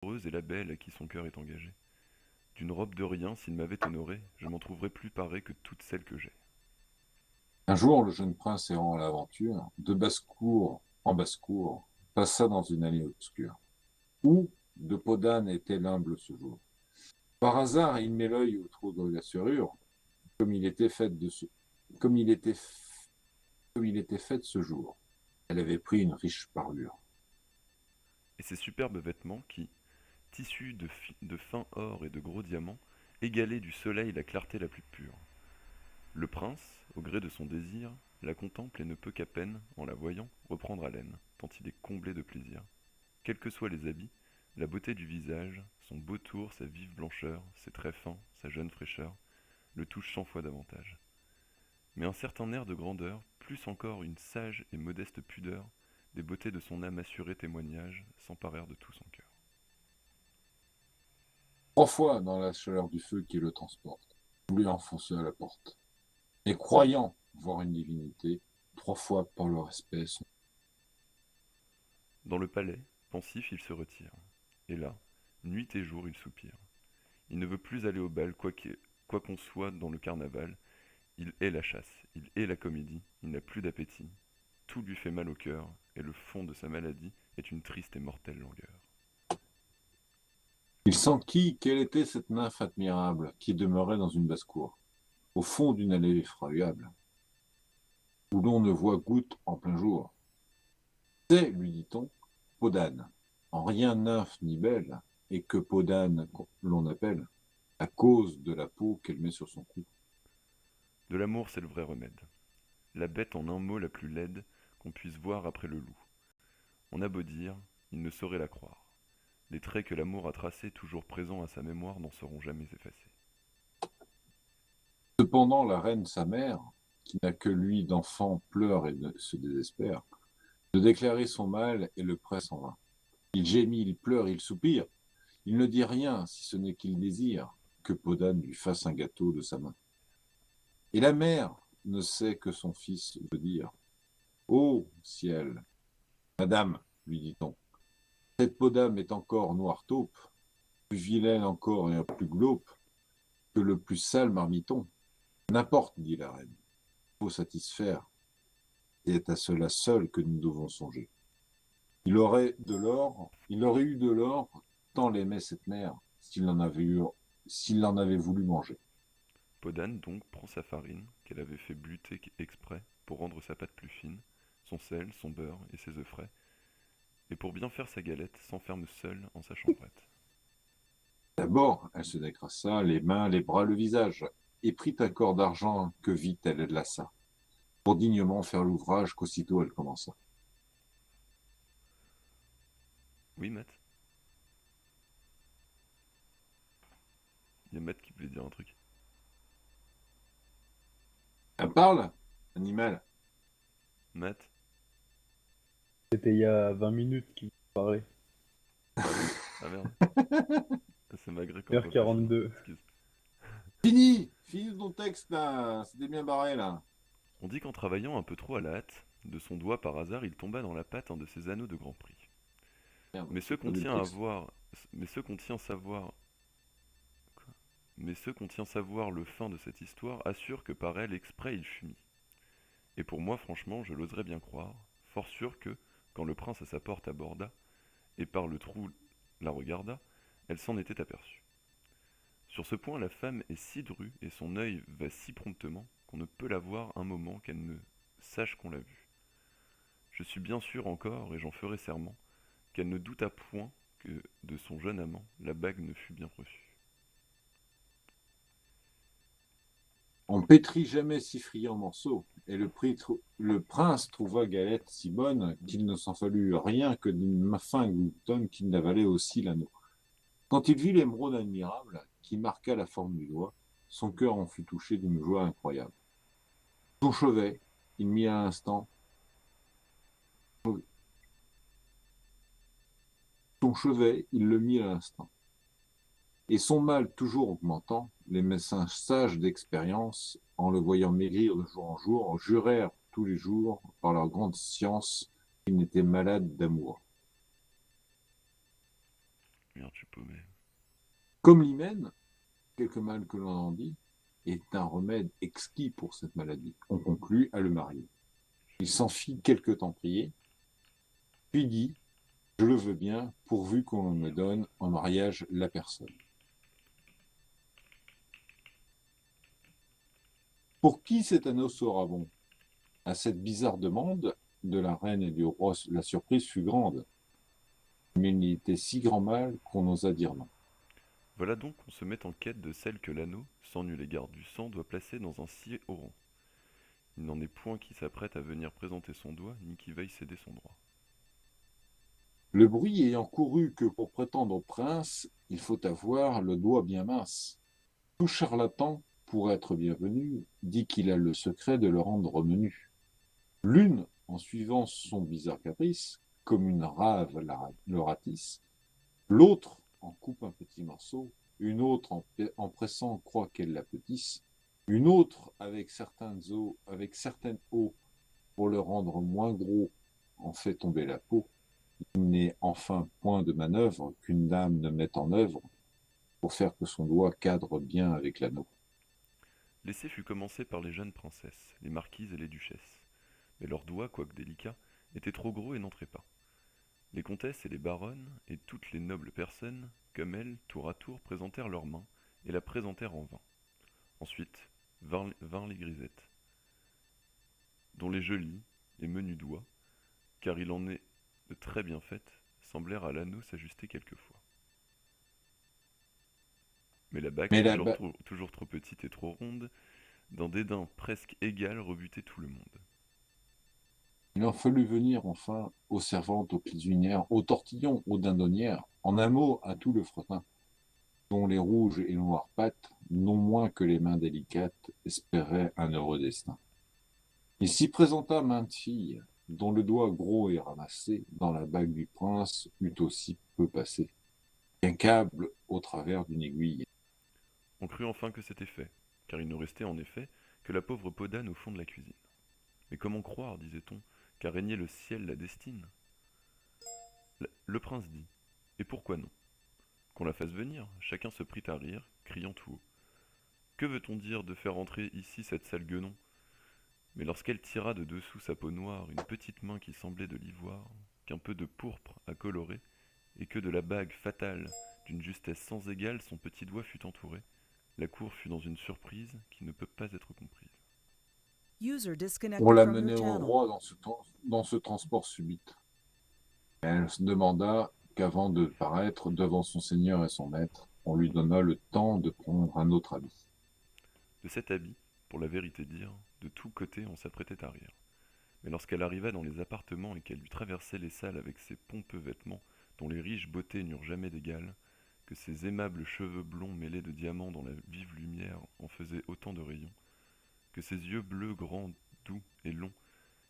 heureuse est la belle à qui son cœur est engagé. D'une robe de rien, s'il m'avait honoré, je m'en trouverais plus parée que toutes celles que j'ai. Un jour, le jeune prince errant à l'aventure, de basse-cour en basse-cour, passa dans une allée obscure. Où de peau d'âne était l'humble ce jour. Par hasard, il met l'œil au trou de la serrure, comme il était fait de ce, comme il était, comme il était fait ce jour. Elle avait pris une riche parure. Et ces superbes vêtements qui, tissus de fin or et de gros diamants, égalaient du soleil la clarté la plus pure. Le prince, au gré de son désir, la contemple et ne peut qu'à peine, en la voyant, reprendre haleine, tant il est comblé de plaisir. Quels que soient les habits, la beauté du visage, son beau tour, sa vive blancheur, ses traits fins, sa jeune fraîcheur, le touchent 100 fois davantage. Mais un certain air de grandeur, plus encore une sage et modeste pudeur, des beautés de son âme assurée témoignage, s'emparèrent de tout son cœur. 3 fois dans la chaleur du feu qui le transporte, on lui enfonça à la porte. Et croyant voir une divinité, 3 fois par leur espèce. Dans le palais, pensif, il se retire. Et là, nuit et jour, il soupire. Il ne veut plus aller au bal, quoi qu'on soit dans le carnaval. Il hait la chasse, il hait la comédie, il n'a plus d'appétit. Tout lui fait mal au cœur, et le fond de sa maladie est une triste et mortelle langueur. Il s'enquit quelle était cette nymphe admirable qui demeurait dans une basse-cour, au fond d'une allée effroyable, où l'on ne voit goutte en plein jour. C'est, lui dit-on, peau d'âne, en rien nymphe ni belle, et que peau d'âne l'on appelle, à cause de la peau qu'elle met sur son cou. De l'amour, c'est le vrai remède. La bête en un mot la plus laide qu'on puisse voir après le loup. On a beau dire, il ne saurait la croire. Les traits que l'amour a tracés, toujours présents à sa mémoire, n'en seront jamais effacés. Cependant, la reine, sa mère, qui n'a que lui d'enfant, pleure et se désespère, de déclarer son mal et le presse en vain. Il gémit, il pleure, il soupire. Il ne dit rien, si ce n'est qu'il désire que Podane lui fasse un gâteau de sa main. Et la mère ne sait que son fils veut dire. Ô ciel, madame, lui dit-on, cette peau d'âme est encore noire taupe, plus vilaine encore et plus glauque que le plus sale marmiton. N'importe, dit la reine, il faut satisfaire, et c'est à cela seul que nous devons songer. Il aurait eu de l'or, tant l'aimait cette mère, s'il en avait voulu manger. Podane donc prend sa farine, qu'elle avait fait bleuter exprès pour rendre sa pâte plus fine, son sel, son beurre et ses œufs frais, et pour bien faire sa galette, s'enferme seule en sa chambrette. D'abord, elle se décrassa les mains, les bras, le visage, et prit un corps d'argent que vite elle laissa, pour dignement faire l'ouvrage qu'aussitôt elle commença. Oui, Matt? Il y a Matt qui voulait dire un truc. Elle parle, animal. Matt? C'était il y a 20 minutes qu'il parlait. Ah merde, c'est Magret qui Heure envoie pas sinon. 42. Excuse. Finis ton texte là, c'était bien barré là. On dit qu'en travaillant un peu trop à la hâte, de son doigt par hasard, il tomba dans la pâte un de ses anneaux de grand prix. Merde, Mais j'ai ceux qu'on perdu le tient à texte. voir, mais ceux qu'on tient savoir, mais ceux qu'on tient savoir le fin de cette histoire assurent que par elle exprès il fut mis. Et pour moi, franchement, je l'oserais bien croire, fort sûr que, quand le prince à sa porte aborda, et par le trou la regarda, elle s'en était aperçue. Sur ce point, la femme est si drue et son œil va si promptement qu'on ne peut la voir un moment qu'elle ne sache qu'on l'a vue. Je suis bien sûr encore, et j'en ferai serment, qu'elle ne douta point que de son jeune amant la bague ne fût bien reçue. On pétrit jamais si friand morceau, et le prince trouva Galette si bonne qu'il ne s'en fallut rien que d'une fin gloutonne qu'il n'avalait aussi l'anneau. Quand il vit l'émeraude admirable, qui marqua la forme du doigt, son cœur en fut touché d'une joie incroyable. Son chevet, il mit à l'instant, son chevet, il le mit à l'instant. Et son mal toujours augmentant, les médecins sages d'expérience, en le voyant maigrir de jour en jour, jurèrent tous les jours, par leur grande science, qu'il n'était malade d'amour. Merde, je suis paumé. Comme l'hymen, quelque mal que l'on en dit, est un remède exquis pour cette maladie. On conclut à le marier. Il s'en fit quelque temps prier, puis dit, je le veux bien, pourvu qu'on me donne en mariage la personne. Pour qui cet anneau sera bon? À cette bizarre demande de la reine et du roi, la surprise fut grande, mais il était si grand mal qu'on n'osa dire non. Voilà donc qu'on se met en quête de celle que l'anneau, sans nul égard du sang, doit placer dans un si haut rang. Il n'en est point qui s'apprête à venir présenter son doigt, ni qui veuille céder son droit. Le bruit ayant couru que pour prétendre au prince, il faut avoir le doigt bien mince. Tout charlatan, pour être bienvenu, dit qu'il a le secret de le rendre menu. L'une, en suivant son bizarre caprice, comme une rave le ratisse, l'autre en coupe un petit morceau, une autre en pressant croit qu'elle l'apetisse, une autre avec certaines eaux, pour le rendre moins gros, en fait tomber la peau. Il n'est enfin point de manœuvre qu'une dame ne mette en œuvre pour faire que son doigt cadre bien avec l'anneau. L'essai fut commencé par les jeunes princesses, les marquises et les duchesses. Mais leurs doigts, quoique délicats, étaient trop gros et n'entraient pas. Les comtesses et les baronnes, et toutes les nobles personnes, comme elles, tour à tour, présentèrent leurs mains, et la présentèrent en vain. Ensuite vinrent les grisettes, dont les jolis et menus doigts, car il en est de très bien faites, semblèrent à l'anneau s'ajuster quelquefois. Mais la bague, Mais toujours trop petite et trop ronde, d'un dédain presque égal, rebutait tout le monde. il en fallut venir enfin aux servantes, aux cuisinières, aux tortillons, aux dindonnières, en un mot à tout le fretin, dont les rouges et noires pattes, non moins que les mains délicates, espéraient un heureux destin. Il s'y présenta maintes filles, dont le doigt gros et ramassé dans la bague du prince eût aussi peu passé, qu'un câble au travers d'une aiguille. On crut enfin que c'était fait, car il ne restait en effet que la pauvre peau d'âne au fond de la cuisine. Mais comment croire, disait-on, qu'à régner le ciel la destine? Le prince dit, et pourquoi non? Qu'on la fasse venir. Chacun se prit à rire, criant tout haut. Que veut-on dire de faire entrer ici cette sale guenon? Mais lorsqu'elle tira de dessous sa peau noire une petite main qui semblait de l'ivoire, qu'un peu de pourpre a coloré, et que de la bague fatale, d'une justesse sans égale, son petit doigt fut entouré, la cour fut dans une surprise qui ne peut pas être comprise. On la menait au roi dans ce transport subit. Elle se demanda qu'avant de paraître devant son seigneur et son maître, on lui donna le temps de prendre un autre habit. De cet habit, pour la vérité dire, de tous côtés on s'apprêtait à rire. Mais lorsqu'elle arriva dans les appartements et qu'elle eut traversé les salles avec ses pompeux vêtements, dont les riches beautés n'eurent jamais d'égal, que ses aimables cheveux blonds mêlés de diamants dans la vive lumière en faisaient autant de rayons, que ses yeux bleus grands, doux et longs,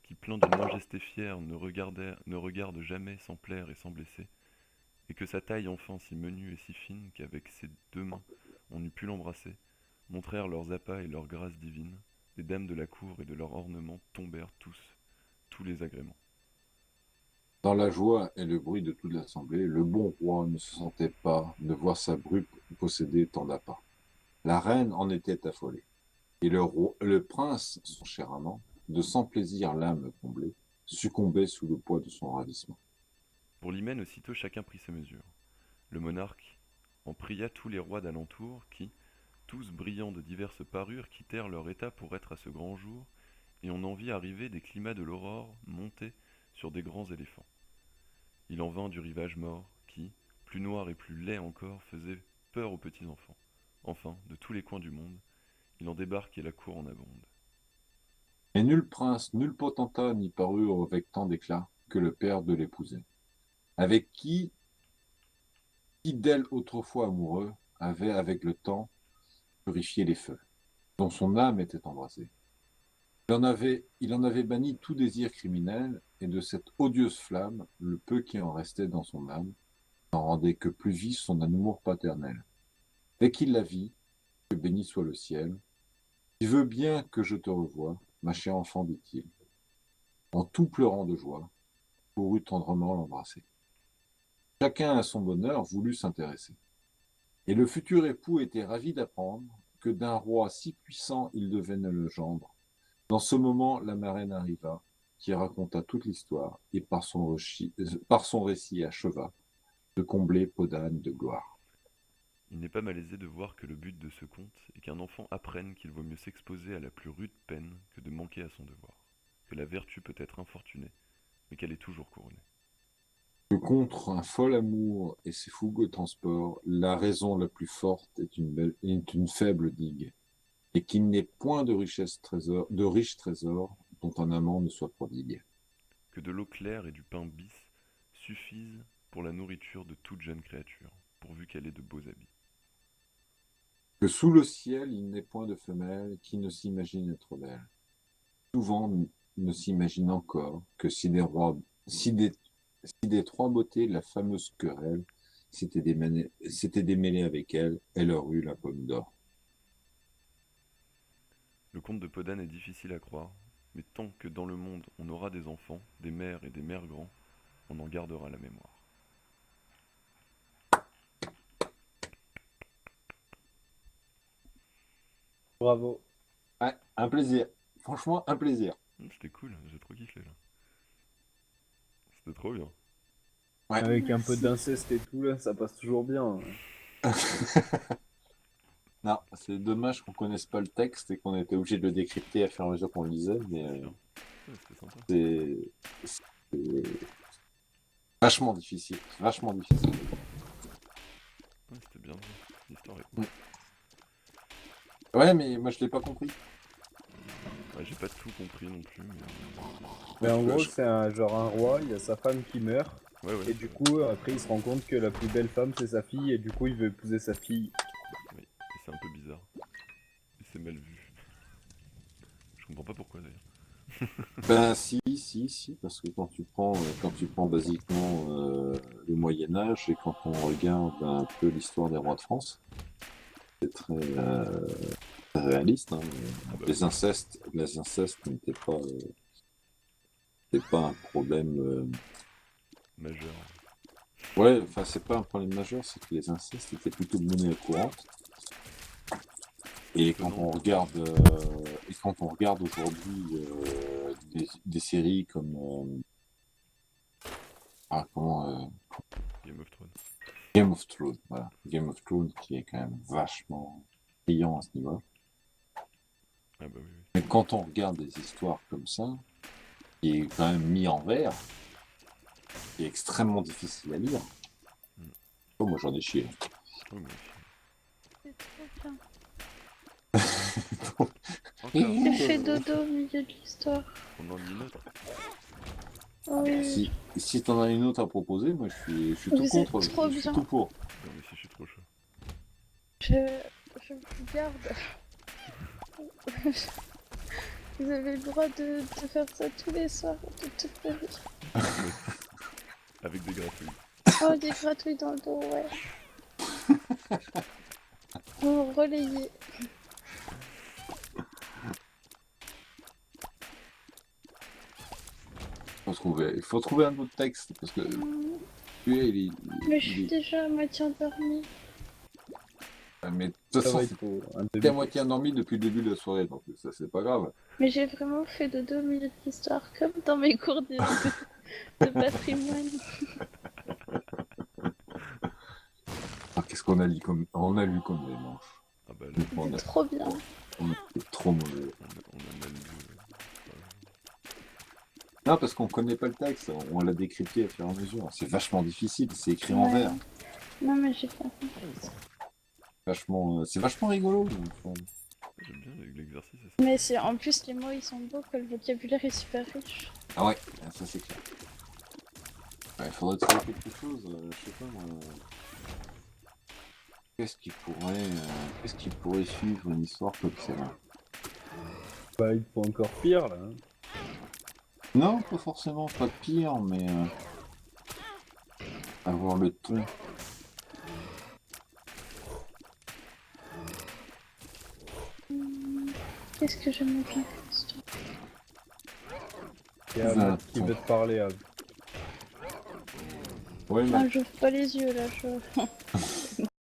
qui pleins d'une majesté fière ne regardent jamais sans plaire et sans blesser, et que sa taille enfin si menue et si fine qu'avec ses deux mains on eût pu l'embrasser, montrèrent leurs appas et leur grâce divine, les dames de la cour et de leurs ornements tombèrent tous les agréments. Dans la joie et le bruit de toute l'assemblée, le bon roi ne se sentait pas de voir sa bru posséder tant d'appas. La reine en était affolée, et le prince, son cher amant, de sans plaisir l'âme comblée, succombait sous le poids de son ravissement. Pour l'hymen aussitôt chacun prit ses mesures. Le monarque en pria tous les rois d'alentour qui, tous brillants de diverses parures, quittèrent leur état pour être à ce grand jour, et on en vit arriver des climats de l'aurore montés sur des grands éléphants. Il en vint du rivage mort, qui, plus noir et plus laid encore, faisait peur aux petits enfants. Enfin, de tous les coins du monde, il en débarque et la cour en abonde. Et nul prince, nul potentat n'y parut avec tant d'éclat que le père de l'épousée, avec qui d'elle autrefois amoureux, avait avec le temps purifié les feux, dont son âme était embrasée. Il en avait banni tout désir criminel, et de cette odieuse flamme, le peu qui en restait dans son âme, n'en rendait que plus vif son amour paternel. Dès qu'il la vit, que béni soit le ciel, tu veux bien que je te revoie, ma chère enfant, dit-il, en tout pleurant de joie, courut tendrement l'embrasser. Chacun à son bonheur voulut s'intéresser. Et le futur époux était ravi d'apprendre que d'un roi si puissant il devenait le gendre. Dans ce moment, la marraine arriva, qui raconta toute l'histoire, et par son récit acheva de combler Podane de gloire. Il n'est pas malaisé de voir que le but de ce conte est qu'un enfant apprenne qu'il vaut mieux s'exposer à la plus rude peine que de manquer à son devoir, que la vertu peut être infortunée, mais qu'elle est toujours couronnée. Que contre un fol amour et ses fougueux transports, la raison la plus forte est une faible digue, et qu'il n'est point de riches trésors dont un amant ne soit prodigue. Que de l'eau claire et du pain bis suffisent pour la nourriture de toute jeune créature, pourvu qu'elle ait de beaux habits. Que sous le ciel il n'est point de femelle qui ne s'imagine être belle. Souvent ne s'imagine encore que si des trois beautés la fameuse querelle s'était démêlée avec elle, elle aurait eu la pomme d'or. Le conte de Podane est difficile à croire, mais tant que dans le monde on aura des enfants, des mères et des mères grands, on en gardera la mémoire. Bravo. Ouais, un plaisir. Franchement, un plaisir. C'était cool, j'ai trop kiffé là. C'était trop bien. Ouais. Avec un peu Merci. d'inceste et tout, là, ça passe toujours bien. Non, c'est dommage qu'on connaisse pas le texte et qu'on ait été obligé de le décrypter à fur et à mesure qu'on le lisait, mais Bien. Ouais, c'était sympa. c'est vachement difficile, vachement difficile. Ouais, c'était bien. L'histoire est cool. Ouais, mais moi je l'ai pas compris. Ouais, j'ai pas tout compris non plus, mais... Mais en Je- gros, je- c'est genre un roi, il y a sa femme qui meurt, Ouais, ouais. et du coup, après, il se rend compte que la plus belle femme, c'est sa fille, et du coup, il veut épouser sa fille. Oui, et c'est un peu bizarre. Et c'est mal vu. Je comprends pas pourquoi d'ailleurs. Ben si, parce que quand tu prends basiquement le Moyen Âge et quand on regarde un peu l'histoire des rois de France, c'est très réaliste. Hein. Ah bah Les incestes n'étaient pas un problème. Majeur. Ouais, enfin c'est pas un problème majeur, c'est que les incestes étaient plutôt monnaie courante. Et quand on regarde, aujourd'hui des séries comme Game of Thrones. Game of Thrones, voilà, Game of Thrones qui est quand même vachement brillant à ce niveau. Ah bah oui, oui. Mais quand on regarde des histoires comme ça, qui est quand même mis en vers, qui est extrêmement difficile à lire. Oh, moi j'en ai chié. Oh, moi aussi. C'est trop bien. Encore. J'ai fait dodo au milieu de l'histoire. On en lit une autre. Oh, oui, Si t'en as une autre à proposer, moi je suis tout Vous contre, êtes trop je suis bien. tout pour. Non mais si je suis trop chaud. je vous garde. Vous avez le droit de faire ça tous les soirs de toute ma vie. Avec des gratouilles. Oh, des gratouilles dans le dos, ouais. Vous relayez. Il faut trouver un autre texte, parce que lui, Mais je suis déjà à moitié endormie. mais de toute Ça façon, va, il faut un t'es à demi. moitié endormi depuis le début de la soirée, donc ça c'est pas grave. Mais j'ai vraiment fait dodo au milieu de l'histoire, comme dans mes cours de patrimoine. Alors, qu'est-ce qu'on a lu on a lu comme des manches. Ah bah là, On C'est a, trop bien. on a été trop mauvais. on a mal lu. Non, parce qu'on connaît pas le texte, on l'a décrypté à fur et à mesure. C'est vachement difficile, c'est écrit en Ouais. vers. Non, mais j'ai pas compris. C'est vachement rigolo. J'aime bien l'exercice. Mais c'est en plus les mots ils sont beaux, que le vocabulaire est super riche. Ah ouais, ça c'est clair. Il faudrait trouver quelque chose, je sais pas moi. Qu'est-ce qui pourrait suivre une histoire comme ça? Bah, il faut encore pire, là. Hein. Non, pas forcément, pas pire, mais avoir le ton. Qu'est-ce que j'aime bien comme histoire. Il y a un mec qui veut te parler, Av. Oui, mais Ah, j'ouvre pas les yeux là, je.